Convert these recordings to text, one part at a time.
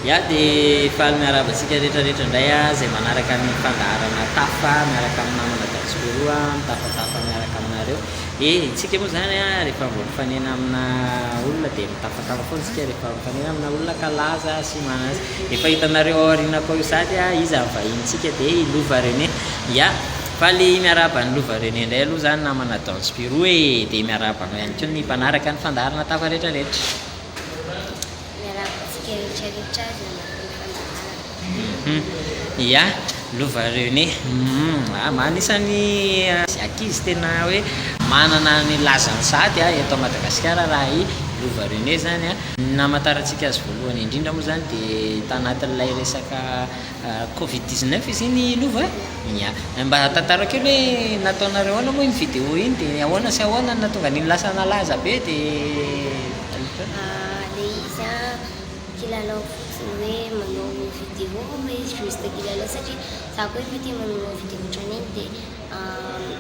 Ya dia faly miarabantsika rehetrarehetra indray zay manaraka ny fandaharana tafa miaraka amin'ny namana datsiporoa mitafatafa miaraka aminareo tsika moa zany rehefa mbola mifanena amina olona dia mitafatafa foana tsika rehefa mifanena amina olona ka laza sy manazy efa hitanareo aoriana koa io sady izy amin'ny vahintsika dia Lova René ya faly miarabany Lova René indray aloha zany namana datsiporoa dia miarabanao ihany koa ny mpanaraka ny fandaharana tafa rehetrarehetra. Ya Lova René manisany ankizy tena hoe manana ny lazany sady eto Madagasikara raha i Lova René zany namantarantsika azy voalohany indrindra moa zany dia tanatin'ilay resaka Covid-19 izy iny Lova ya mba tantara kely hoe nataonareo ahoana moa iny vidéo iny dia ahoana sy ahoana natonga ny lasa nalaza be dia kilalao fotsiny hoe manao vidéo hoe juste kilalao satria za koa efa tia manao vidéo ohatrany iny dia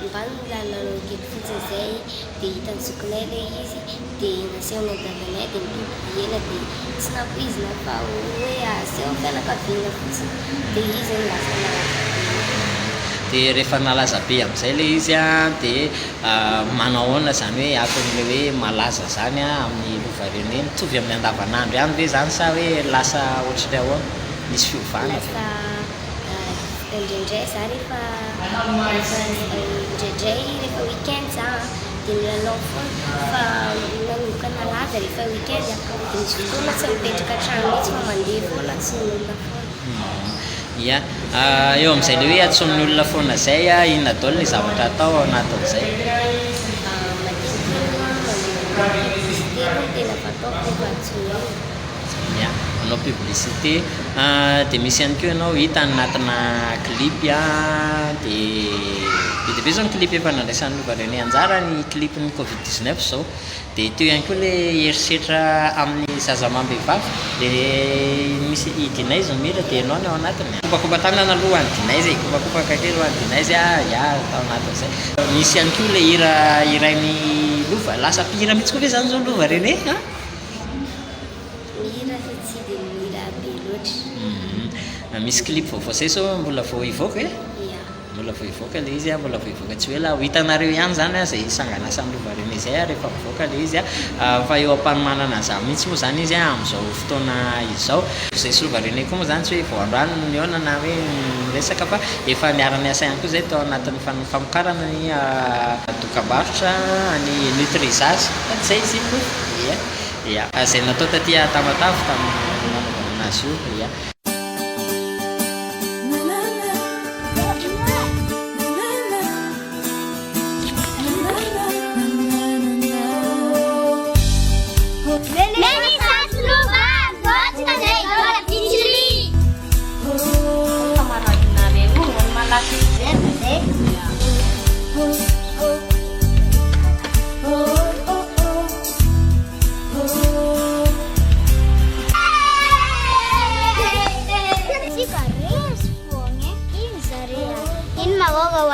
mba nilalao kely fotsiny zay dia hitany zokinay ilay izy dia nasehony dadanay dia mibibiela dia tsy nampoizina fa hoe aseho fianakaviana fotsiny dia izy ny lasa nalaza dia rehefa nalaza be amin'izay ilay izy dia manao ahoana zany hoe akon'ilay hoe malaza zany amin'ny Lova René mitovy amin'ny andavanandro ihany ve zany sa hoe lasa ohatrany ahoana misy fiovana indraindray za rehefa indraindray rehefa weekend za dia milalao foana fa nanomboka nalaza rehefa weekend dia misy fotoana tsy mipetraka trano mihitsy fa mandeha foana tsy olona foana. Ya eo amin'izay le hoe atsomin'ny olona foana zay inona daholo ny zavatra atao ao anatin'izay tena fataoko fa atsoina ya manao publicité dia misy ihany koa ianao hita anatina clipy dia be zao ny clipy efa nandraisan'ny Lova René anjara ny clipy-ny Covid-19 zao dia teo ihany koa ilay herisetra amin'ny zazamambehivavy dia misy idinay izy mira dia ianao ny ao anatiny kopakopa tanana aloha andinay zay kopakopaka kely andinay zay ya tao anatin'izay misy ihany koa ilay irainy Lova lasa mpihira mihitsy koa ve zany zao Lova René misy clip vaovao zay sao mbola vao hivoaka mbola vao hivoaka ilay izy mbola vao hivoaka tsy hoe la ho hitanareo ihany zany zay sanganasan'ny Lova René zay rehefa mivoaka ilay izy fa eo am-panomanana za mihitsy moa zany izy amin'izao fotoana izao zay sy Lova René koa moa zany tsy hoe vao androany ny ahoana na hoe resaka fa efa miara-miasa ihany koa zay tao anatin'ny famokarana ny dokam-barotra ny Nutrisage zay izy ya zay natao taty Tamatave tamin'ny nanaovana azy io ya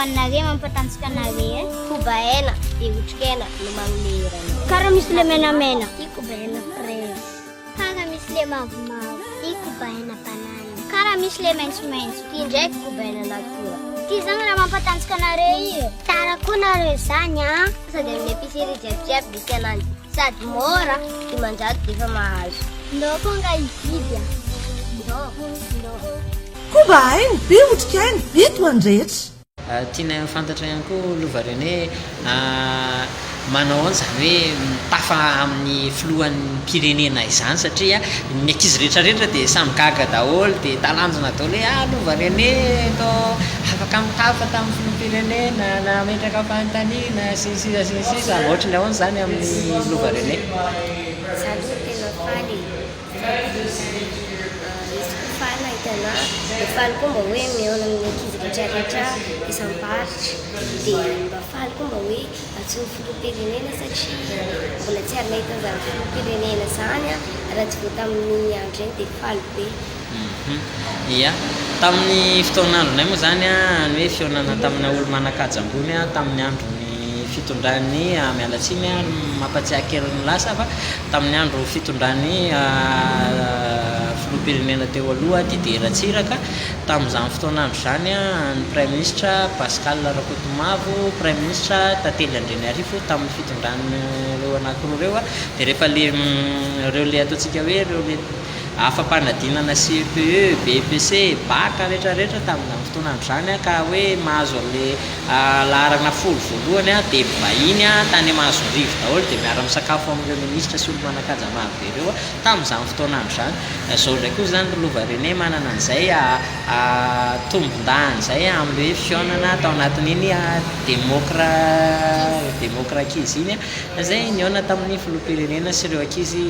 Wanage mampatanjaka anareo kobaena dia otrikaina no magnerana karaha misy le menamena tia kobaena fraise karaha misy le mavomavo tia kobaena banana karaha misy le maitsomaitso tia ndraiky kobaena natora tia zany raha mampatanjaka anareo io tsara koa nareo zany sady amin'ny épicerie jiabijiaby misy ananjy sady mora dia manjato dia efa mahazo ndoko nga ividy ndoko kobaena be otrikaina eto andrehetra tiana fantatra ihany koa Lova René manao an'izany hoe mitafa amin'ny filohan'ny pirenena izany satria ny ankizy rehetrarehetra dia samy gaga daholo dia talanjona daholo hoe Lova René atao afaka mitafa tamin'ny filoham-pirenena na metraka fanontaniana sisa ohatrany ahoana zany amin'ny Lova René za tena faly faly ahitana dia faly koa mba hoe mihaona amin'ny ankizy rehetrarehetra isam-paritra dia mba faly koa mba hoe atsony filoham-pirenena satria mbola tsy ary nahita zany filoham-pirenena zany raha tsy vao tamin'ny andro eny dia faly be ia tamin'ny fotoan'andronay moa zany ny hoe fionana tamina olo manan-kaja ambony tamin'ny andron'ny fitondrany mialatsiny a mampatsiahy kely ny lasa fa tamin'ny andro fitondrany filoham-pirenena teo aloha Didier Ratsiraka tamin'izany fotoanandro zany a ny prime ministre Pascal Rakotomavo prime ministre Tantely Andrinarivo tamin'ny fitondrany reo anankiroa reo a dia rehefa reo le ataontsika hoe reo le afampanadinana CPE, BPC, BAC rehetrarehetra tamin'izany fotoanandro zany a ka hoe mahazo an'le laharana folo voalohany a dia vahiny a tany Mahazorivo daholo dia miara-misakafo amin'ireo ministre sy olo manan-kaja maro be reo a tamin'izany fotoanandro zany. Zao ndray koa zany Lova René manana an'izay tombon-dahany zay amin'le hoe fihaonana tao anatin'iny démocratie iny a zay nihaona tamin'ny filoham-pirenena sy ireo ankizy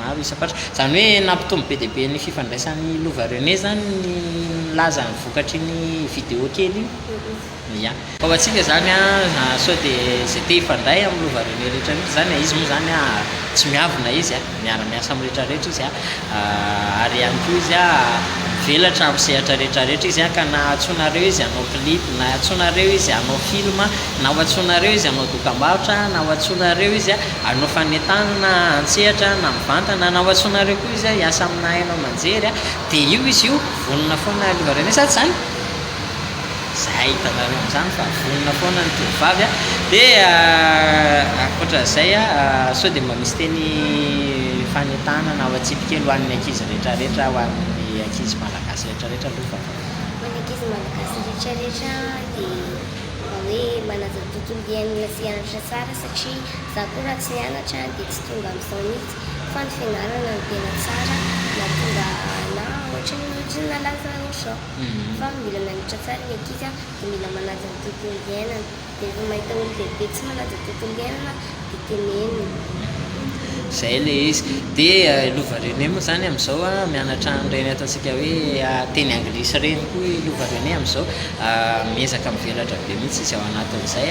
maro isapatra zany hoe nampitombo be dia be ny fifandraisan'ny Lova René zany ny laza ny vokatry ny vidéo kely ya fa atsika zany a sao dia zay te hifandray amin'ny Lova René rehetra rehetra zany izy moa zany tsy miavona izy miara-miasa amin'ny rehetrarehetra izy ary ihany koa izy velatra amin'ny sehatra rehetrarehetra izy ka na atsoinareo izy hanao clip na atsoinareo izy hanao film na atsoinareo izy hanao dokam-barotra na atsoinareo izy hanao fanetana na antsehatra na mivantana na atsoinareo koa izy hiasa amina hainao manjery dia io izy io vonona foana Lova René sady zany zay hitanareo amin'izany fa vonona foana ny tovovavy dia ankoatran'izay sao dia mba misy teny fanetana na atsipikely ho an'ny ankizy rehetrarehetra ho an'ny ankizy malagasy rehetrarehetra aloha fa Ny ankizy malagasy rehetrarehetra dia mba hoe manaja tontolo iainana sy hianatra tsara satria za koa raha tsy nianatra dia tsy tonga amin'izao mihitsy fa ny fianarana no tena tsara na tonga na ohatran'ny nalaza ohatr'izao fa mila mianatra tsara ny ankizy dia mila manaja ny tontolo iainana dia rehefa mahita olo lehibe tsy manaja tontolo iainana dia teneniny zay le izy dia Lova René moa zany amin'izao mianatra an'ireny ataontsika hoe teny anglisy reny koa Lova René amin'izao miezaka mivelatra be mihitsy izy ao anatin'izay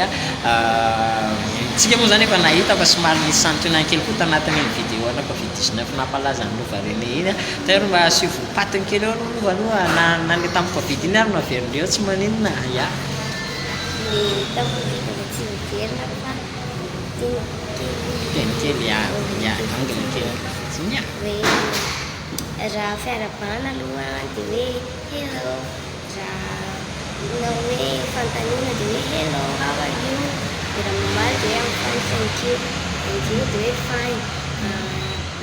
tsika moa zany efa nahita fa somary nisy santionany kely koa tanatin'iny vidéo ana Covid-19 nampalaza ny Lova René iny tero mba asio patiny kely eo aloha na le tamin'ny Covid iny ary naverindreo tsy maninona ya le tamin'ny Covid tsy miverina fa teny kely angle kely fotsiny hoe raha fiarabana aloha dia hoe hello raha na hoe fanontaniana dia hoe hello how are you dia raha mamaly dia hoe I'm fine thank you dia hoe fine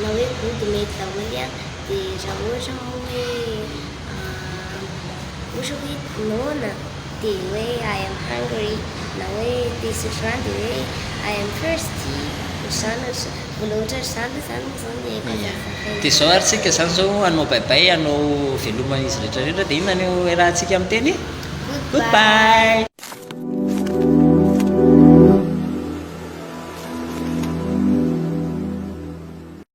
na hoe good mety daholo dia raha ohatra moa hoe ohatra hoe nona dia hoe I am hungry na hoe te hisotro rano dia hoe I am thirsty mbola ohatra zany zany zao ny haiko dia zao ary tsika zany zao hanao baibay hanao velomana izy rehetrarehetra dia inona no rahantsika amin'ny teny goodbye